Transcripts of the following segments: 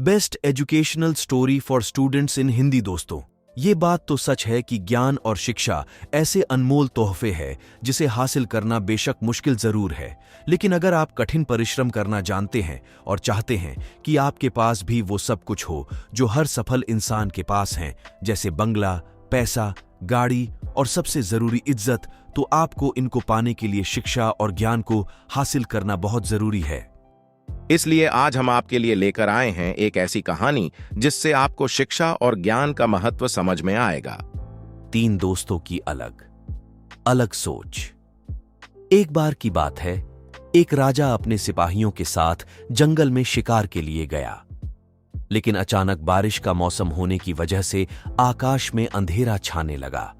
Best educational story for students in Hindi. दोस्तों, ये बात तो सच है कि ज्ञान और शिक्षा ऐसे अनमोल तोहफे हैं जिसे हासिल करना बेशक मुश्किल जरूर है, लेकिन अगर आप कठिन परिश्रम करना जानते हैं और चाहते हैं कि आपके पास भी वो सब कुछ हो जो हर सफल इंसान के पास हैं, जैसे बंगला, पैसा, गाड़ी और सबसे जरूरी इज्जत, तो आपको इनको पाने के लिए शिक्षा और ज्ञान को हासिल करना बहुत जरूरी है। इसलिए आज हम आपके लिए लेकर आए हैं एक ऐसी कहानी जिससे आपको शिक्षा और ज्ञान का महत्व समझ में आएगा। 3 दोस्तों की अलग अलग सोच। एक बार की बात है, एक राजा अपने सिपाहियों के साथ जंगल में शिकार के लिए गया, लेकिन अचानक बारिश का मौसम होने की वजह से आकाश में अंधेरा छाने लगा।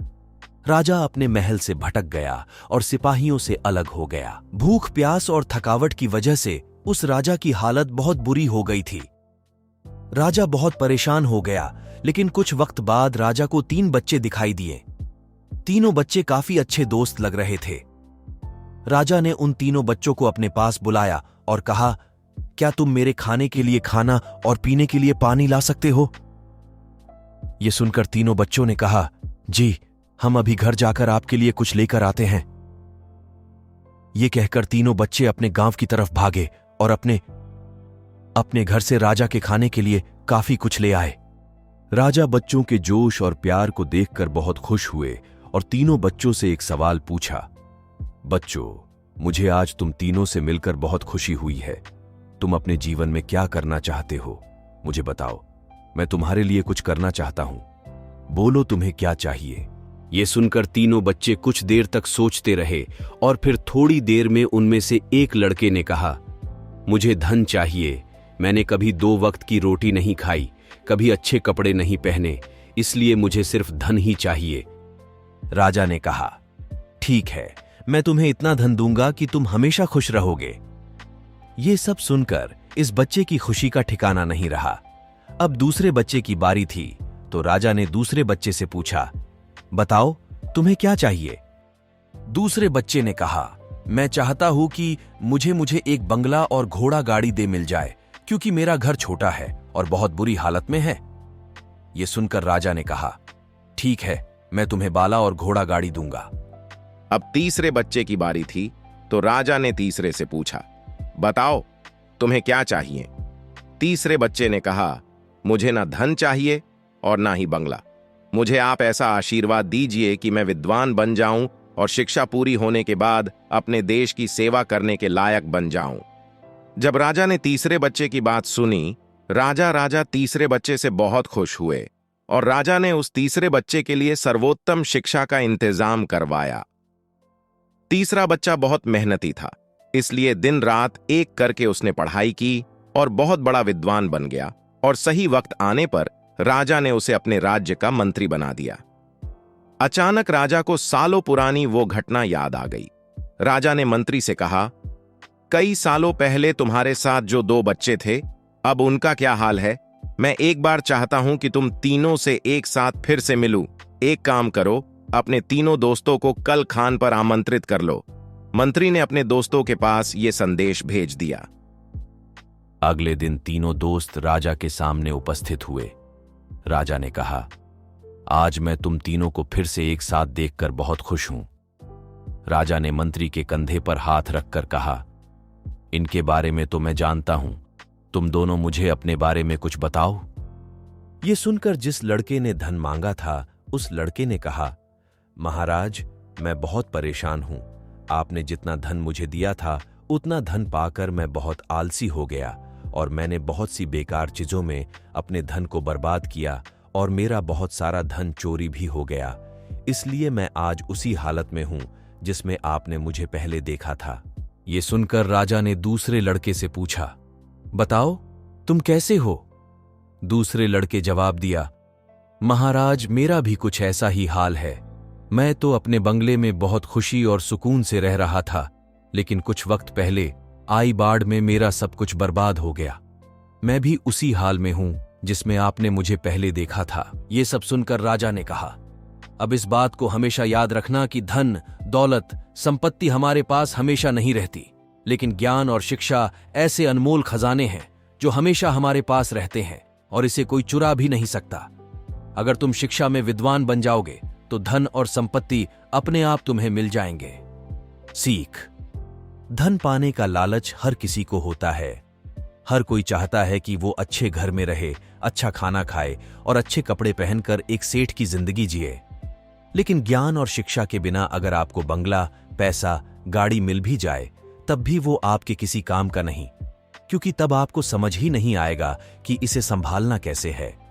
राजा अपने महल से भटक गया और सिपाहियों से अलग हो गया। भूख, प्यास और थकावट की वजह से उस राजा की हालत बहुत बुरी हो गई थी। राजा बहुत परेशान हो गया, लेकिन कुछ वक्त बाद राजा को 3 बच्चे दिखाई दिए। तीनों बच्चे काफी अच्छे दोस्त लग रहे थे। राजा ने उन तीनों बच्चों को अपने पास बुलाया और कहा, क्या तुम मेरे खाने के लिए खाना और पीने के लिए पानी ला सकते हो? यह सुनकर तीनों बच्चों ने कहा, जी, हम अभी घर जाकर आपके लिए कुछ लेकर आते हैं। यह कहकर तीनों बच्चे अपने गांव की तरफ भागे और अपने घर से राजा के खाने के लिए काफी कुछ ले आए। राजा बच्चों के जोश और प्यार को देखकर बहुत खुश हुए और तीनों बच्चों से एक सवाल पूछा, बच्चों, मुझे आज तुम तीनों से मिलकर बहुत खुशी हुई है। तुम अपने जीवन में क्या करना चाहते हो? मुझे बताओ, मैं तुम्हारे लिए कुछ करना चाहता हूं। बोलो, तुम्हें क्या चाहिए? ये सुनकर तीनों बच्चे कुछ देर तक सोचते रहे और फिर थोड़ी देर में उनमें से एक लड़के ने कहा, मुझे धन चाहिए। मैंने कभी 2 वक्त की रोटी नहीं खाई, कभी अच्छे कपड़े नहीं पहने, इसलिए मुझे सिर्फ धन ही चाहिए। राजा ने कहा, ठीक है, मैं तुम्हें इतना धन दूंगा कि तुम हमेशा खुश रहोगे। ये सब सुनकर इस बच्चे की खुशी का ठिकाना नहीं रहा। अब दूसरे बच्चे की बारी थी, तो राजा ने दूसरे बच्चे से पूछा, बताओ, तुम्हें क्या चाहिए? दूसरे बच्चे ने कहा, मैं चाहता हूं कि मुझे एक बंगला और घोड़ा गाड़ी दे मिल जाए, क्योंकि मेरा घर छोटा है और बहुत बुरी हालत में है। यह सुनकर राजा ने कहा, ठीक है, मैं तुम्हें बाला और घोड़ा गाड़ी दूंगा। अब तीसरे बच्चे की बारी थी, तो राजा ने तीसरे से पूछा, बताओ, तुम्हें क्या चाहिए? तीसरे बच्चे ने कहा, मुझे ना धन चाहिए और ना ही बंगला। मुझे आप ऐसा आशीर्वाद दीजिए कि मैं विद्वान बन जाऊं और शिक्षा पूरी होने के बाद अपने देश की सेवा करने के लायक बन जाऊं। जब राजा ने तीसरे बच्चे की बात सुनी, राजा तीसरे बच्चे से बहुत खुश हुए और राजा ने उस तीसरे बच्चे के लिए सर्वोत्तम शिक्षा का इंतजाम करवाया। तीसरा बच्चा बहुत मेहनती था, इसलिए दिन रात एक करके उसने पढ़ाई की और बहुत बड़ा विद्वान बन गया, और सही वक्त आने पर राजा ने उसे अपने राज्य का मंत्री बना दिया। अचानक राजा को सालों पुरानी वो घटना याद आ गई। राजा ने मंत्री से कहा, कई सालों पहले तुम्हारे साथ जो 2 बच्चे थे, अब उनका क्या हाल है? मैं एक बार चाहता हूं कि तुम तीनों से एक साथ फिर से मिलूं। एक काम करो, अपने तीनों दोस्तों को कल खान पर आमंत्रित कर लो। मंत्री ने अपने दोस्तों के पास यह संदेश भेज दिया। अगले दिन तीनों दोस्त राजा के सामने उपस्थित हुए। राजा ने कहा, आज मैं तुम तीनों को फिर से एक साथ देखकर बहुत खुश हूं। राजा ने मंत्री के कंधे पर हाथ रखकर कहा, इनके बारे में तो मैं जानता हूं, तुम दोनों मुझे अपने बारे में कुछ बताओ। यह सुनकर जिस लड़के ने धन मांगा था, उस लड़के ने कहा, महाराज, मैं बहुत परेशान हूं। आपने जितना धन मुझे दिया था, उतना धन पाकर मैं बहुत आलसी हो गया और मैंने बहुत सी बेकार चीजों में अपने धन को बर्बाद किया और मेरा बहुत सारा धन चोरी भी हो गया। इसलिए मैं आज उसी हालत में हूं जिसमें आपने मुझे पहले देखा था। यह सुनकर राजा ने दूसरे लड़के से पूछा, बताओ, तुम कैसे हो? दूसरे लड़के जवाब दिया, महाराज, मेरा भी कुछ ऐसा ही हाल है। मैं तो अपने बंगले में बहुत खुशी और सुकून से रह रहा था, लेकिन कुछ वक्त पहले आई बाढ़ में मेरा सब कुछ बर्बाद हो गया। मैं भी उसी हाल में हूं जिसमें आपने मुझे पहले देखा था। ये सब सुनकर राजा ने कहा, अब इस बात को हमेशा याद रखना कि धन, दौलत, संपत्ति हमारे पास हमेशा नहीं रहती, लेकिन ज्ञान और शिक्षा ऐसे अनमोल खजाने हैं जो हमेशा हमारे पास रहते हैं और इसे कोई चुरा भी नहीं सकता। अगर तुम शिक्षा में विद्वान बन जाओगे तो धन और संपत्ति अपने आप तुम्हें मिल जाएंगे। सीख। धन पाने का लालच हर किसी को होता है। हर कोई चाहता है कि वो अच्छे घर में रहे, अच्छा खाना खाए और अच्छे कपड़े पहनकर एक सेठ की जिंदगी जिए। लेकिन ज्ञान और शिक्षा के बिना अगर आपको बंगला, पैसा, गाड़ी मिल भी जाए तब भी वो आपके किसी काम का नहीं, क्योंकि तब आपको समझ ही नहीं आएगा कि इसे संभालना कैसे है।